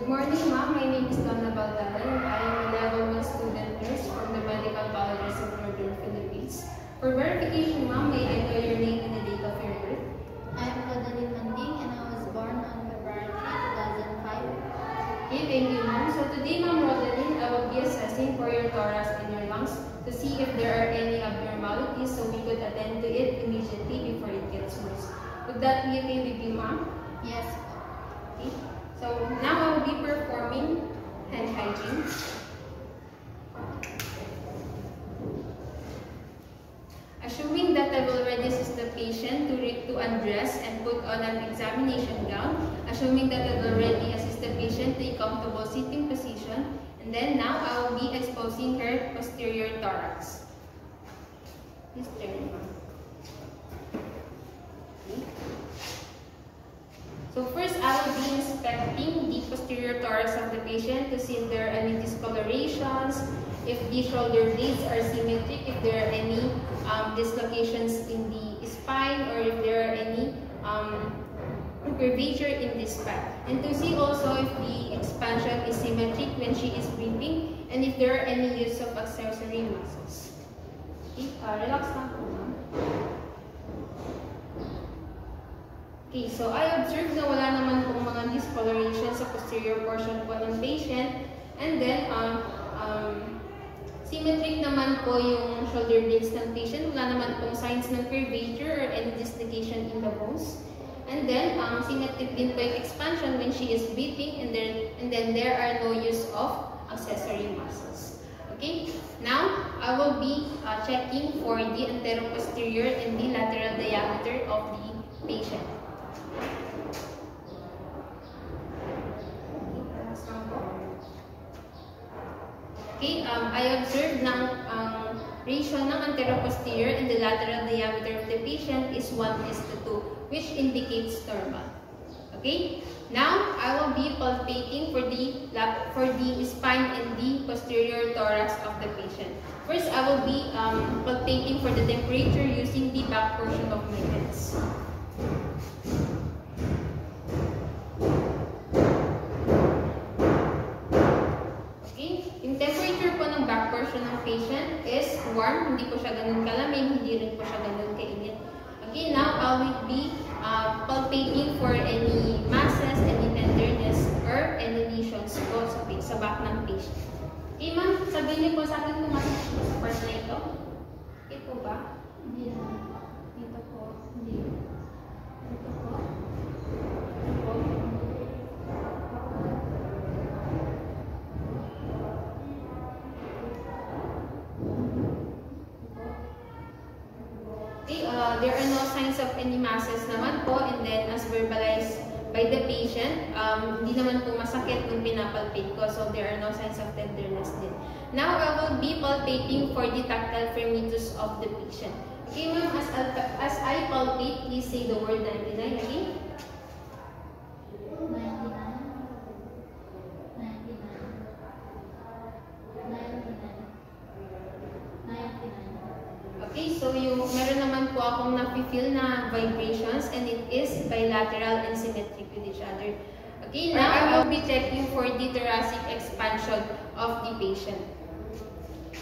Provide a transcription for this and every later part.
Good morning, ma'am. My name is Donna Baldaran. I am a level 1 student nurse from the Medical Colleges of Northern Philippines. For verification, ma'am, may I know your name and the date of your birth? I am Rodalyn Manding and I was born on February 3, 2005. Okay, thank you, ma'am. So today, ma'am Rodalyn, I will be assessing for your thorax and your lungs to see if there are any abnormalities so we could attend to it immediately before it gets worse. Would that be okay with you, ma'am? Yes. Okay. So now I will be performing hand hygiene. Assuming that I've already assisted the patient to undress and put on an examination gown, assuming that I've already assisted the patient to a comfortable sitting position, and then now I will be exposing her posterior thorax. Please turn, ma'am. So first, I will be inspecting the posterior thorax of the patient to see if there are any discolorations, if the shoulder blades are symmetric, if there are any dislocations in the spine, or if there are any curvature in the spine. And to see also if the expansion is symmetric when she is breathing, and if there are any use of accessory muscles. Okay, relax lang po, ma'am. Okay, so I observed na wala naman pong mga discoloration sa posterior portion po ng patient. And then, symmetric naman po yung shoulder blades ng patient. Wala naman pong signs ng curvature or any dislocation in the bones. And then, symmetric din po yung expansion when she is breathing. And then there are no use of accessory muscles. Okay, now I will be checking for the anteroposterior and the lateral diameter of the patient. Okay, I observed na ratio ng anteroposterior and the lateral diameter of the patient is 1:2, which indicates normal. Okay, now I will be palpating for the spine and the posterior thorax of the patient. First, I will be palpating for the temperature using the back portion of my hands. Patient is warm, hindi po siya ganun kalamig, hindi rin po siya ganun kainit. Okay, now I will be palpating for any masses, any tenderness, or any lesions po sa back ng patient. Okay, ma'am, sabihin niyo po sa akin kung masakit po sa part na ito. Okay po ba? Hindi na. Dito po. Hindi. Dito po. Dito po. There are no signs of any masses naman po, and then as verbalized by the patient, hindi naman po masakit nung pinapalpate ko, so there are no signs of tenderness din. Now, I will be palpating for the tactile firmitude of the patient. Okay, ma'am, as I palpate, please say the word 99 again. 99. Okay, so meron naman po akong na-feel na vibrations, and it is bilateral and symmetric with each other. Okay, now I will be checking for the thoracic expansion of the patient.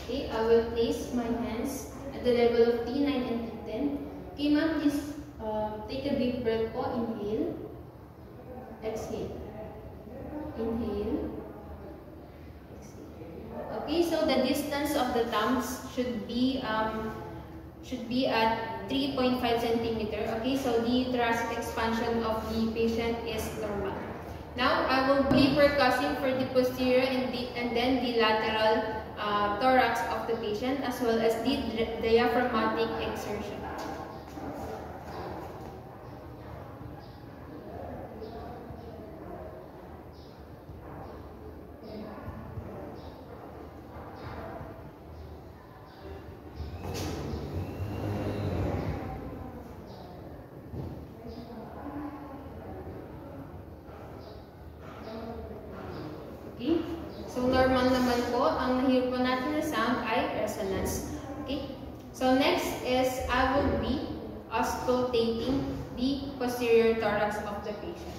Okay, I will place my hands at the level of T9 and T10. Okay, ma'am, please take a deep breath po. Inhale. Exhale. Inhale. Okay, so the distance of the thumbs should be at 3.5 cm. Okay, so the thoracic expansion of the patient is normal. Now, I will be percussing for the posterior and then the lateral thorax of the patient, as well as the diaphragmatic exertion. So, normal naman po. Ang nahihir po natin na sound ay resonance. Okay? So, next is I will be auscultating the. the posterior thorax of the patient.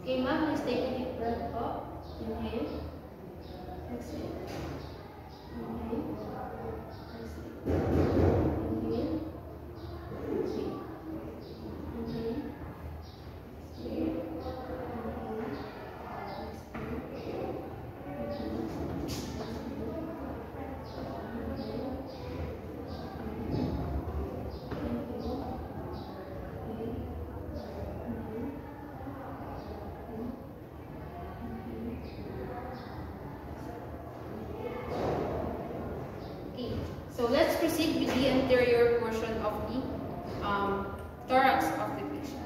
Okay, ma'am, please take a deep breath up. Inhale. Exhale. Inhale. Exhale. Inhale. Exhale. Inhale. Exhale. So let's proceed with the anterior portion of the thorax of the patient.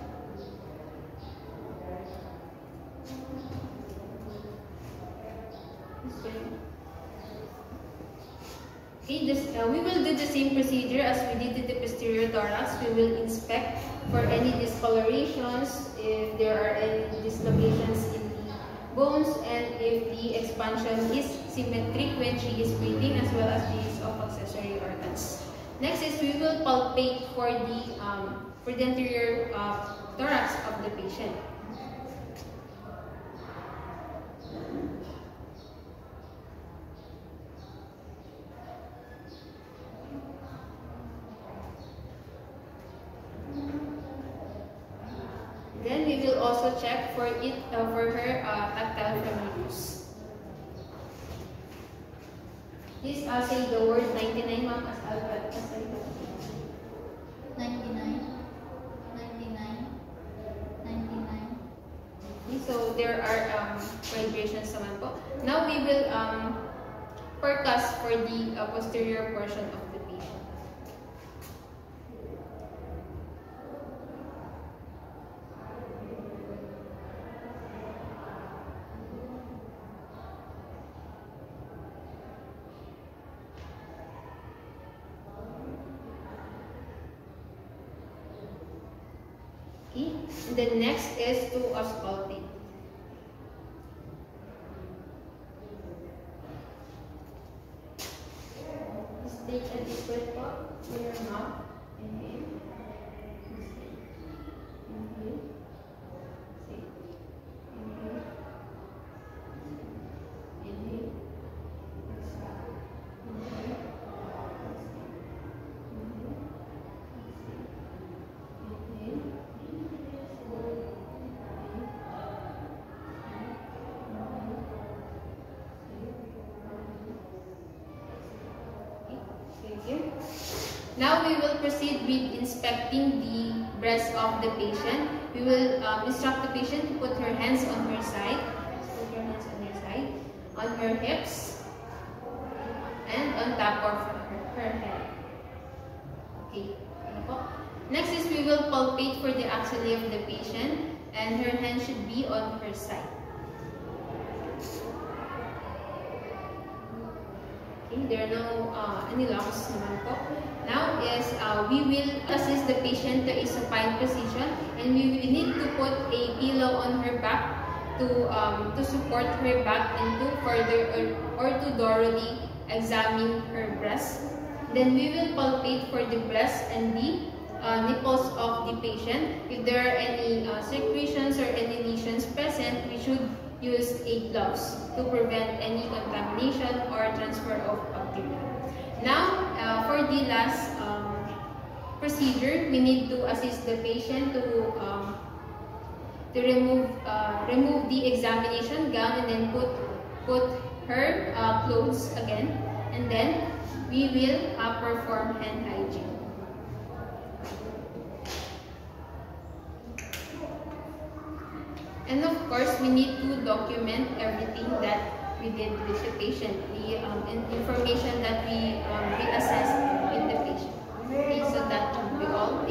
Okay, we will do the same procedure as we did with the posterior thorax. We will inspect for any discolorations, if there are any dislocations in the bones, and if the expansion is symmetric when she is breathing, as well as the use of accessory organs. Next is we will palpate for the anterior thorax of the patient. Then we will also check for her tactile tremulous. Please say the word 99, ma'am, as Albert. 99. 99. 99. Okay, so there are vibrations naman po. Now we will percuss for the posterior portion of the patient. Okay, and the next is to auscultate. Just take a deep breath up in your mouth. Inhale. Exhale. Inhale. Exhale. Inhale. Inhale. Exhale. Inhale. Now we will proceed with inspecting the breast of the patient. We will instruct the patient to put her hands on her side. Put her hands on her side, on her hips, and on top of her head. Okay. Next is we will palpate for the axilla of the patient, and her hand should be on her side. Okay, there are no any locks naman po. Now is we will assist the patient to a supine position, and we will need to put a pillow on her back to support her back and to further or to thoroughly examine her breast. Then we will palpate for the breast and the nipples of the patient. If there are any secretions or any lesions present, we should use a gloves to prevent any contamination or transfer of bacteria. Now, for the last procedure, we need to assist the patient to remove the examination gown and then put her clothes again, and then we will perform hand hygiene. And of course, we need to document everything that we did with the patient, the information that we assessed with the patient. Okay, so that would be all.